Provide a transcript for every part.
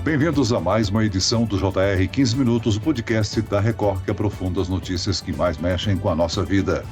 Bem-vindos a mais uma edição do JR 15 Minutos, o podcast da Record que aprofunda as notícias que mais mexem com a nossa vida.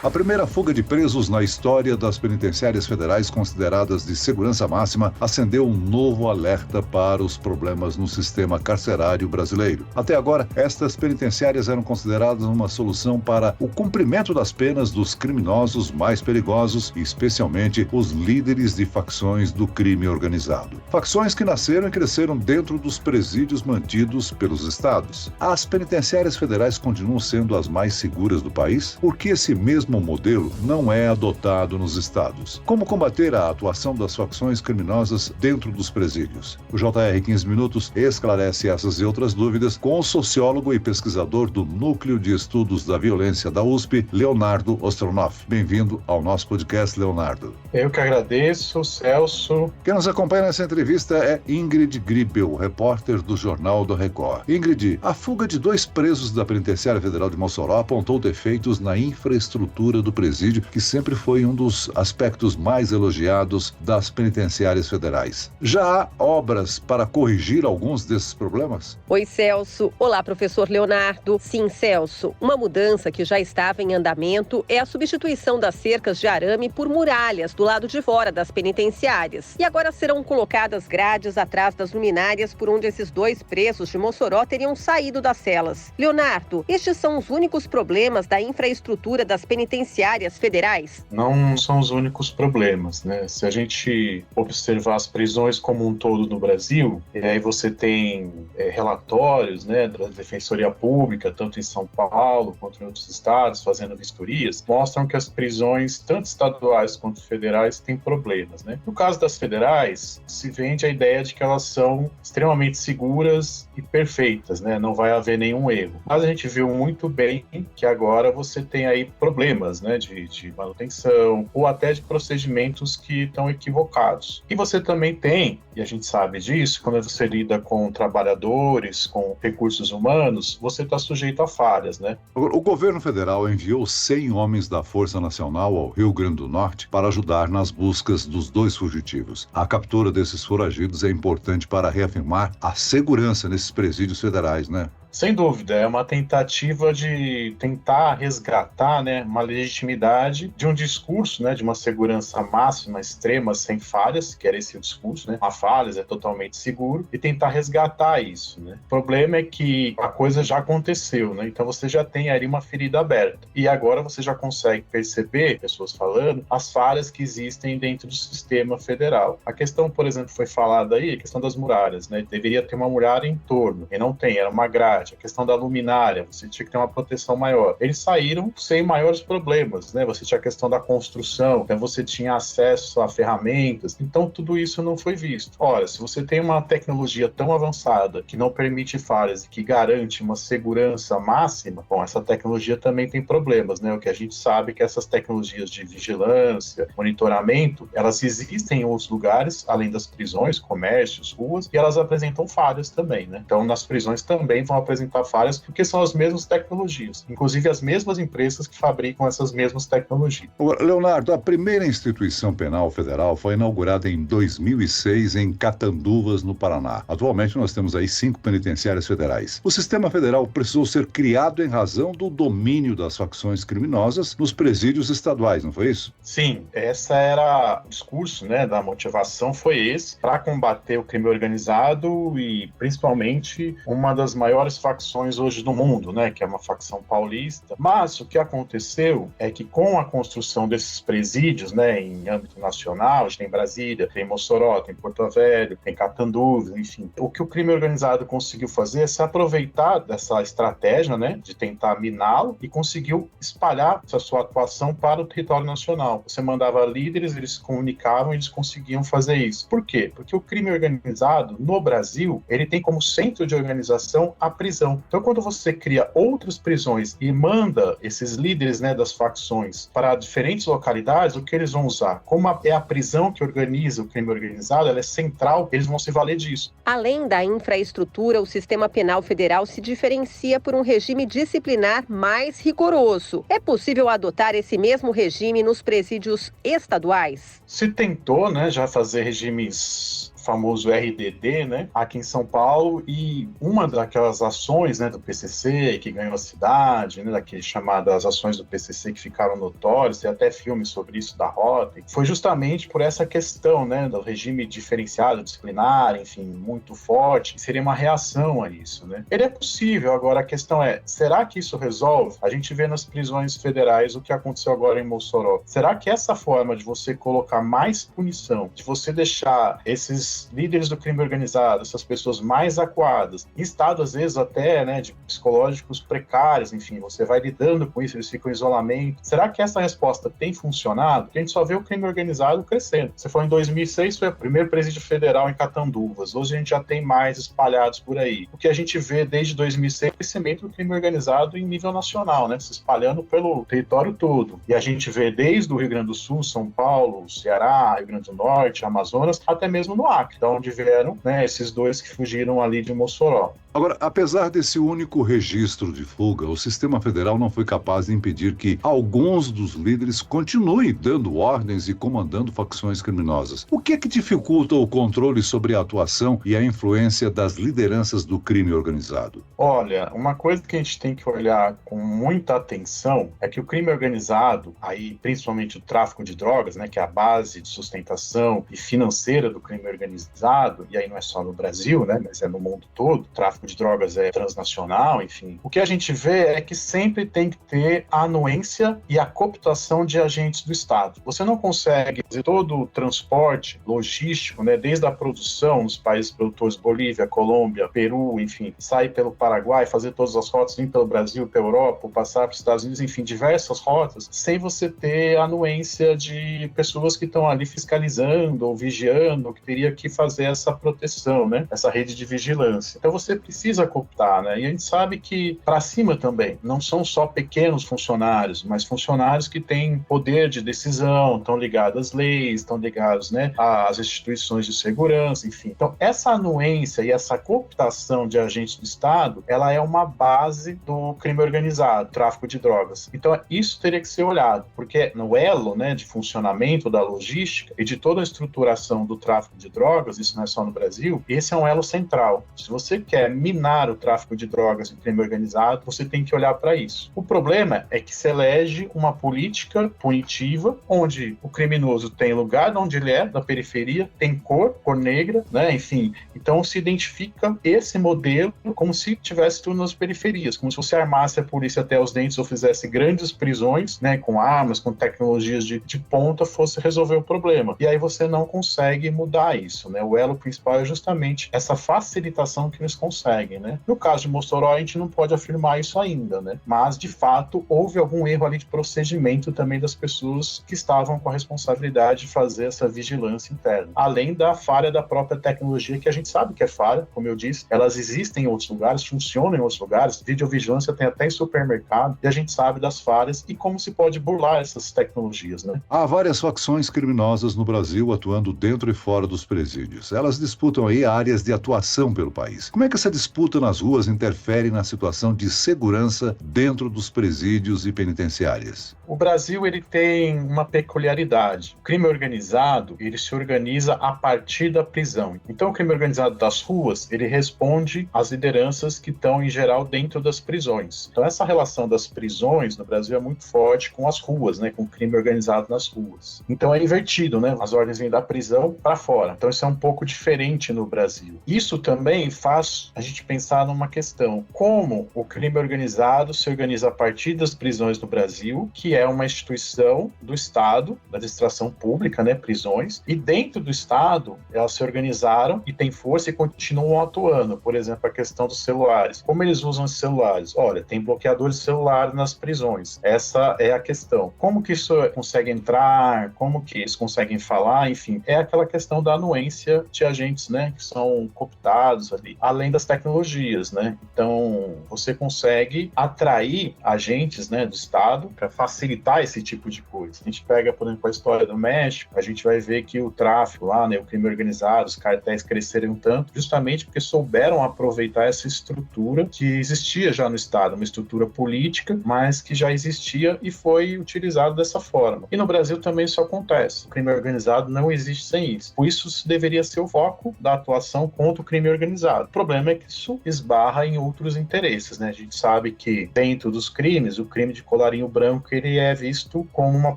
A primeira fuga de presos na história das penitenciárias federais consideradas de segurança máxima acendeu um novo alerta para os problemas no sistema carcerário brasileiro. Até agora, estas penitenciárias eram consideradas uma solução para o cumprimento das penas dos criminosos mais perigosos, e especialmente os líderes de facções do crime organizado. Facções que nasceram e cresceram dentro dos presídios mantidos pelos estados. As penitenciárias federais continuam sendo as mais seguras do país? Por que esse mesmo modelo não é adotado nos estados? Como combater a atuação das facções criminosas dentro dos presídios? O JR 15 Minutos esclarece essas e outras dúvidas com o sociólogo e pesquisador do Núcleo de Estudos da Violência da USP, Leonardo Ostronoff. Bem-vindo ao nosso podcast, Leonardo. Eu que agradeço, Celso. Quem nos acompanha nessa entrevista é Ingrid Gribel, repórter do Jornal da Record. Ingrid, a fuga de 2 presos da Penitenciária Federal de Mossoró apontou defeitos na infraestrutura do presídio, que sempre foi um dos aspectos mais elogiados das penitenciárias federais. Já há obras para corrigir alguns desses problemas? Oi, Celso. Olá, professor Leonardo. Sim, Celso. Uma mudança que já estava em andamento é a substituição das cercas de arame por muralhas do lado de fora das penitenciárias. E agora serão colocadas grades atrás das luminárias por onde esses 2 presos de Mossoró teriam saído das celas. Leonardo, estes são os únicos problemas da infraestrutura das penitenciárias federais? Não são os únicos problemas, né? Se a gente observar as prisões como um todo no Brasil, e aí você tem relatórios, né, da Defensoria Pública, tanto em São Paulo quanto em outros estados, fazendo vistorias, mostram que as prisões, tanto estaduais quanto federais, têm problemas, né? No caso das federais, se vende a ideia de que elas são extremamente seguras e perfeitas, né? Não vai haver nenhum erro. Mas a gente viu muito bem que agora você tem aí problemas, né, de manutenção ou até de procedimentos que estão equivocados. E você também tem, e a gente sabe disso, quando você lida com trabalhadores, com recursos humanos, você está sujeito a falhas, né? O governo federal enviou 100 homens da Força Nacional ao Rio Grande do Norte para ajudar nas buscas dos 2 fugitivos. A captura desses foragidos é importante para reafirmar a segurança nesses presídios federais, né? Sem dúvida, é uma tentativa de tentar resgatar, né, uma legitimidade de um discurso, né, de uma segurança máxima, extrema, sem falhas, que era esse o discurso, né? Não há falhas, é totalmente seguro, e tentar resgatar isso, né? O problema é que a coisa já aconteceu, né? Então você já tem ali uma ferida aberta. E agora você já consegue perceber, pessoas falando, as falhas que existem dentro do sistema federal. A questão, por exemplo, foi falada aí, a questão das muralhas, né? Deveria ter uma muralha em torno, e não tem, era uma grade. A questão da luminária, você tinha que ter uma proteção maior. Eles saíram sem maiores problemas, né? Você tinha a questão da construção, então você tinha acesso a ferramentas, então tudo isso não foi visto. Ora, se você tem uma tecnologia tão avançada que não permite falhas e que garante uma segurança máxima, bom, essa tecnologia também tem problemas, né? O que a gente sabe é que essas tecnologias de vigilância, monitoramento, elas existem em outros lugares, além das prisões, comércios, ruas, e elas apresentam falhas também, né? Então, nas prisões também vão apresentar falhas, porque são as mesmas tecnologias, inclusive as mesmas empresas que fabricam essas mesmas tecnologias. Leonardo, a primeira instituição penal federal foi inaugurada em 2006 em Catanduvas, no Paraná. Atualmente nós temos aí 5 penitenciárias federais. O sistema federal precisou ser criado em razão do domínio das facções criminosas nos presídios estaduais, não foi isso? Sim, essa era o discurso, né, da motivação foi esse, para combater o crime organizado e principalmente uma das maiores facções hoje no mundo, né, que é uma facção paulista. Mas o que aconteceu é que com a construção desses presídios, né, em âmbito nacional, a gente tem Brasília, tem Mossoró, tem Porto Velho, tem Catanduvas, enfim. O que o crime organizado conseguiu fazer é se aproveitar dessa estratégia, né, de tentar miná-lo e conseguiu espalhar essa sua atuação para o território nacional. Você mandava líderes, eles se comunicavam e eles conseguiam fazer isso. Por quê? Porque o crime organizado no Brasil, ele tem como centro de organização a prisão. Então, quando você cria outras prisões e manda esses líderes, né, das facções para diferentes localidades, o que eles vão usar? Como é a prisão que organiza o crime organizado, ela é central, eles vão se valer disso. Além da infraestrutura, o sistema penal federal se diferencia por um regime disciplinar mais rigoroso. É possível adotar esse mesmo regime nos presídios estaduais? Se tentou, né, já fazer regimes famoso RDD, né, aqui em São Paulo, e uma daquelas ações, né, do PCC que ganhou a cidade, né, daquelas chamadas ações do PCC que ficaram notórias, tem até filmes sobre isso da Rota, foi justamente por essa questão, né, do regime diferenciado, disciplinar, enfim, muito forte, seria uma reação a isso, né. Ele é possível, agora a questão é, será que isso resolve? A gente vê nas prisões federais o que aconteceu agora em Mossoró. Será que essa forma de você colocar mais punição, de você deixar esses líderes do crime organizado, essas pessoas mais acuadas, em estado às vezes até, né, de psicológicos precários, enfim, você vai lidando com isso, eles ficam em isolamento. Será que essa resposta tem funcionado? Porque a gente só vê o crime organizado crescendo. Você foi em 2006, foi o primeiro presídio federal em Catanduvas. Hoje a gente já tem mais espalhados por aí. O que a gente vê desde 2006 é o crescimento do crime organizado em nível nacional, né, se espalhando pelo território todo. E a gente vê desde o Rio Grande do Sul, São Paulo, Ceará, Rio Grande do Norte, Amazonas, até mesmo no Acre, de onde vieram, né, esses dois que fugiram ali de Mossoró. Agora, apesar desse único registro de fuga, o sistema federal não foi capaz de impedir que alguns dos líderes continuem dando ordens e comandando facções criminosas. O que é que dificulta o controle sobre a atuação e a influência das lideranças do crime organizado? Olha, uma coisa que a gente tem que olhar com muita atenção é que o crime organizado, aí principalmente o tráfico de drogas, né, que é a base de sustentação e financeira do crime organizado, e aí não é só no Brasil, né, mas é no mundo todo, o tráfico de drogas é transnacional, enfim. O que a gente vê é que sempre tem que ter a anuência e a cooptação de agentes do Estado. Você não consegue fazer todo o transporte logístico, né, desde a produção nos países produtores, Bolívia, Colômbia, Peru, enfim, sair pelo Paraguai, fazer todas as rotas, vir pelo Brasil, pela Europa, passar para os Estados Unidos, enfim, diversas rotas, sem você ter a anuência de pessoas que estão ali fiscalizando ou vigiando, que teria que fazer essa proteção, né, essa rede de vigilância. Então você precisa cooptar, né, e a gente sabe que para cima também, não são só pequenos funcionários, mas funcionários que têm poder de decisão, estão ligados às leis, estão ligados, né, às instituições de segurança, enfim. Então essa anuência e essa cooptação de agentes do Estado, ela é uma base do crime organizado, tráfico de drogas. Então isso teria que ser olhado, porque no elo, né, de funcionamento da logística e de toda a estruturação do tráfico de drogas, isso não é só no Brasil, esse é um elo central. Se você quer minar o tráfico de drogas e o crime organizado, você tem que olhar para isso. O problema é que se elege uma política punitiva, onde o criminoso tem lugar onde ele é, da periferia, tem cor negra, né, enfim. Então se identifica esse modelo como se tivesse tudo nas periferias, como se você armasse a polícia até os dentes ou fizesse grandes prisões, né, com armas, com tecnologias de ponta, fosse resolver o problema. E aí você não consegue mudar isso, né? O elo principal é justamente essa facilitação que eles conseguem, né? No caso de Mossoró, a gente não pode afirmar isso ainda, né? Mas, de fato, houve algum erro ali de procedimento também das pessoas que estavam com a responsabilidade de fazer essa vigilância interna. Além da falha da própria tecnologia, que a gente sabe que é falha, como eu disse, elas existem em outros lugares, funcionam em outros lugares, videovigilância tem até em supermercado, e a gente sabe das falhas e como se pode burlar essas tecnologias, né? Há várias facções criminosas no Brasil atuando dentro e fora dos presídios. Elas disputam aí áreas de atuação pelo país. Como é que essa disputa nas ruas interfere na situação de segurança dentro dos presídios e penitenciárias? O Brasil, ele tem uma peculiaridade. O crime organizado, ele se organiza a partir da prisão. Então, o crime organizado das ruas, ele responde às lideranças que estão, em geral, dentro das prisões. Então, essa relação das prisões no Brasil é muito forte com as ruas, né? Com o crime organizado nas ruas. Então, é invertido, né? As ordens vêm da prisão para fora. Então, isso é um pouco diferente no Brasil. Isso também faz a gente pensar numa questão. Como o crime organizado se organiza a partir das prisões no Brasil, que é uma instituição do Estado, da administração pública, né, prisões, e dentro do Estado elas se organizaram e têm força e continuam atuando. Por exemplo, a questão dos celulares. Como eles usam os celulares? Olha, tem bloqueadores de celular nas prisões. Essa é a questão. Como que isso consegue entrar? Como que eles conseguem falar? Enfim, é aquela questão da anuência de agentes, né, que são cooptados ali. Além das tecnologias, né? Então, você consegue atrair agentes, né, do Estado para facilitar esse tipo de coisa. A gente pega, por exemplo, a história do México, a gente vai ver que o tráfico lá, né, o crime organizado, os cartéis cresceram tanto, justamente porque souberam aproveitar essa estrutura que existia já no Estado, uma estrutura política, mas que já existia e foi utilizada dessa forma. E no Brasil também isso acontece. O crime organizado não existe sem isso. Por isso deveria ser o foco da atuação contra o crime organizado. O problema é que isso esbarra em outros interesses, né? A gente sabe que dentro dos crimes, o crime de colarinho branco ele é visto como uma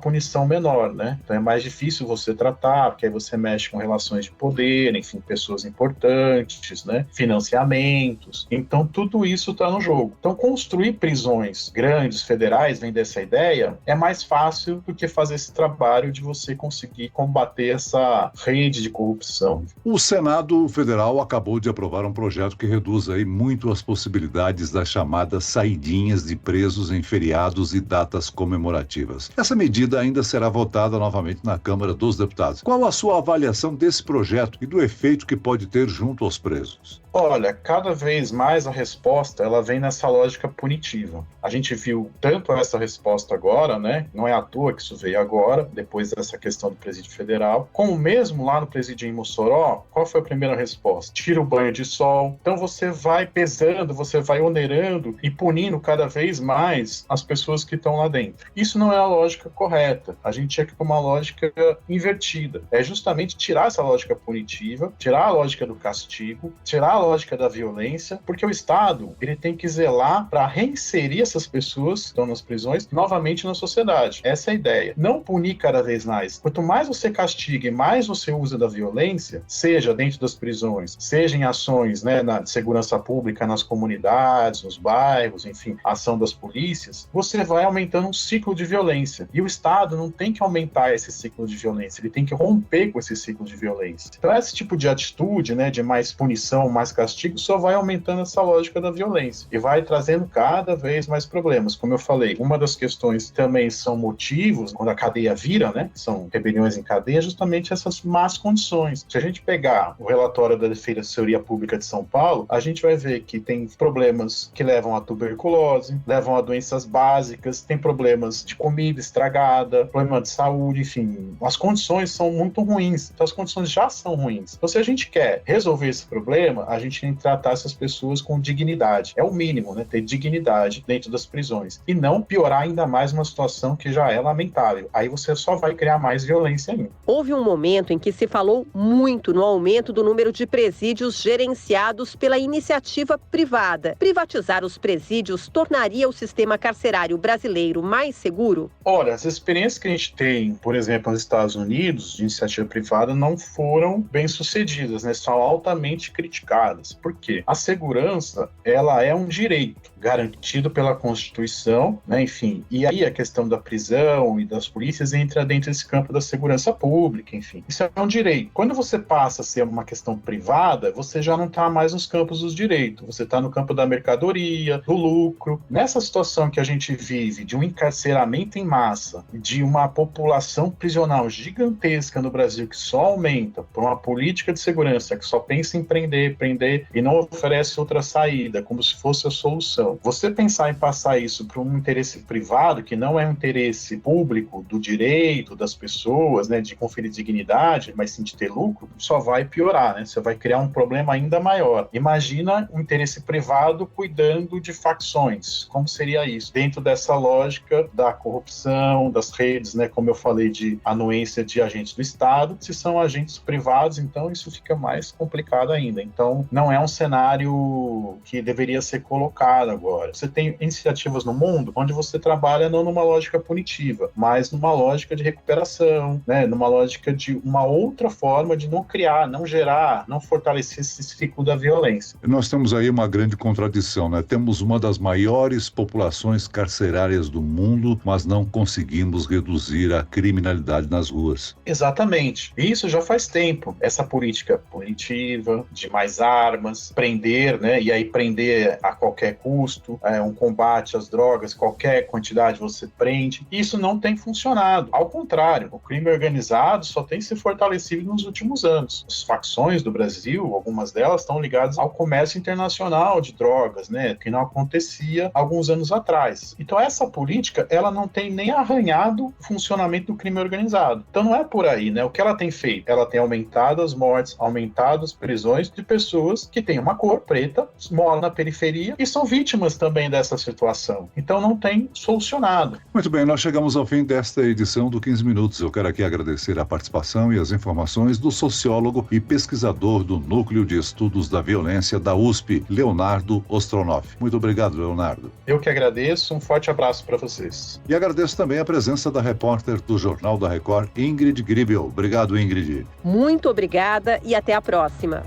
punição menor, né? Então é mais difícil você tratar, porque aí você mexe com relações de poder, enfim, pessoas importantes, né? Financiamentos. Então tudo isso está no jogo. Então construir prisões grandes, federais, vem dessa ideia, é mais fácil do que fazer esse trabalho de você conseguir combater essa rede de corrupção. O Senado Federal acabou de aprovar um projeto que reduz aí muito as possibilidades das chamadas saidinhas de presos em feriados e datas comemorativas. Essa medida ainda será votada novamente na Câmara dos Deputados. Qual a sua avaliação desse projeto e do efeito que pode ter junto aos presos? Olha, cada vez mais a resposta ela vem nessa lógica punitiva. A gente viu tanto essa resposta agora, né? Não é à toa que isso veio agora, depois dessa questão do presídio federal, como mesmo lá no presídio em Mossoró, qual foi a primeira resposta? Tira o banho de sol. Então você vai pesando, você vai onerando e punindo cada vez mais as pessoas que estão lá dentro. Isso não é a lógica correta. A gente tinha que ter uma lógica invertida. É justamente tirar essa lógica punitiva, tirar a lógica do castigo, tirar a lógica da violência, porque o Estado ele tem que zelar para reinserir essas pessoas que estão nas prisões novamente na sociedade. Essa é a ideia. Não punir cada vez mais. Quanto mais você castiga e mais você usa da violência, seja dentro das prisões, seja em ações, né, na segurança pública, nas comunidades, nos bairros, enfim, ação das polícias, você vai aumentando um ciclo de violência. E o Estado não tem que aumentar esse ciclo de violência, ele tem que romper com esse ciclo de violência. Então esse tipo de atitude, né, de mais punição, mais castigo, só vai aumentando essa lógica da violência e vai trazendo cada vez mais problemas. Como eu falei, uma das questões também são motivos, quando a cadeia vira, né, são rebeliões em cadeia, justamente essas más condições. Se a gente pegar o relatório da Defensoria Pública de São Paulo, a gente vai ver que tem problemas que levam a tuberculose, levam a doenças básicas, tem problemas de comida estragada, problema de saúde, enfim, as condições são muito ruins. Então as condições já são ruins. Então se a gente quer resolver esse problema, a gente tem que tratar essas pessoas com dignidade. É o mínimo, né? Ter dignidade dentro das prisões. E não piorar ainda mais uma situação que já é lamentável. Aí você só vai criar mais violência ainda. Houve um momento em que se falou muito no aumento do número de presídios gerenciados pela iniciativa privada. Privatizar os presídios tornaria o sistema carcerário brasileiro mais seguro? Olha, as experiências que a gente tem, por exemplo, nos Estados Unidos, de iniciativa privada, não foram bem sucedidas, né? São altamente criticadas. Por quê? A segurança, ela é um direito garantido pela Constituição, né? Enfim, e aí a questão da prisão e das polícias entra dentro desse campo da segurança pública, enfim. Isso é um direito. Quando você passa a ser uma questão privada, você já não está mais nos campos dos direitos, você está no campo da mercadoria, do lucro. Nessa situação que a gente vive, de um encarceramento em massa, de uma população prisional gigantesca no Brasil, que só aumenta por uma política de segurança que só pensa em prender e não oferece outra saída, como se fosse a solução. Você pensar em passar isso para um interesse privado, que não é um interesse público do direito das pessoas, né, de conferir dignidade, mas sim de ter lucro, só vai piorar, né? Você vai criar um problema ainda maior. Imagina um interesse privado cuidando de facções. Como seria isso? Dentro dessa lógica da corrupção, das redes, né, como eu falei, de anuência de agentes do Estado. Se são agentes privados, então isso fica mais complicado ainda. Então, não é um cenário que deveria ser colocado agora. Você tem iniciativas no mundo onde você trabalha não numa lógica punitiva, mas numa lógica de recuperação, né? Numa lógica de uma outra forma de não criar, não gerar, não fortalecer esse ciclo da violência. Nós temos aí uma grande contradição, né? Temos uma das maiores populações carcerárias do mundo, mas não conseguimos reduzir a criminalidade nas ruas. Exatamente. Isso já faz tempo. Essa política punitiva, de mais armas, prender, né? E aí prender a qualquer custo, um combate às drogas, qualquer quantidade você prende. Isso não tem funcionado. Ao contrário, o crime organizado só tem se fortalecido nos últimos anos. As facções do Brasil, algumas delas estão ligadas ao ao comércio internacional de drogas, né, que não acontecia alguns anos atrás. Então essa política, ela não tem nem arranhado o funcionamento do crime organizado. Então não é por aí, né? O que ela tem feito? Ela tem aumentado as mortes, aumentado as prisões de pessoas que têm uma cor preta, moram na periferia e são vítimas também dessa situação. Então não tem solucionado. Muito bem, nós chegamos ao fim desta edição do 15 Minutos. Eu quero aqui agradecer a participação e as informações do sociólogo e pesquisador do Núcleo de Estudos da Violência da USP, Leonardo Ostronoff. Muito obrigado, Leonardo. Eu que agradeço, um forte abraço para vocês. E agradeço também a presença da repórter do Jornal da Record, Ingrid Gribel. Obrigado, Ingrid. Muito obrigada e até a próxima.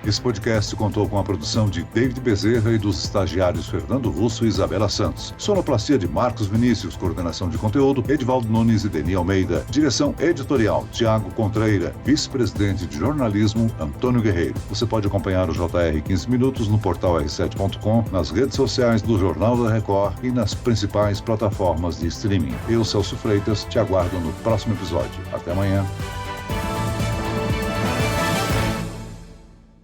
Esse podcast contou com a produção de David Bezerra e dos estagiários Fernando Russo e Isabela Santos. Sonoplastia de Marcos Vinícius, coordenação de conteúdo, Edivaldo Nunes e Deni Almeida. Direção editorial, Tiago Contreira. Vice-presidente de jornalismo, Antônio Guerreiro. Você pode acompanhar o JR 15 Minutos no portal r7.com, nas redes sociais do Jornal da Record e nas principais plataformas de streaming. Eu, Celso Freitas, te aguardo no próximo episódio. Até amanhã.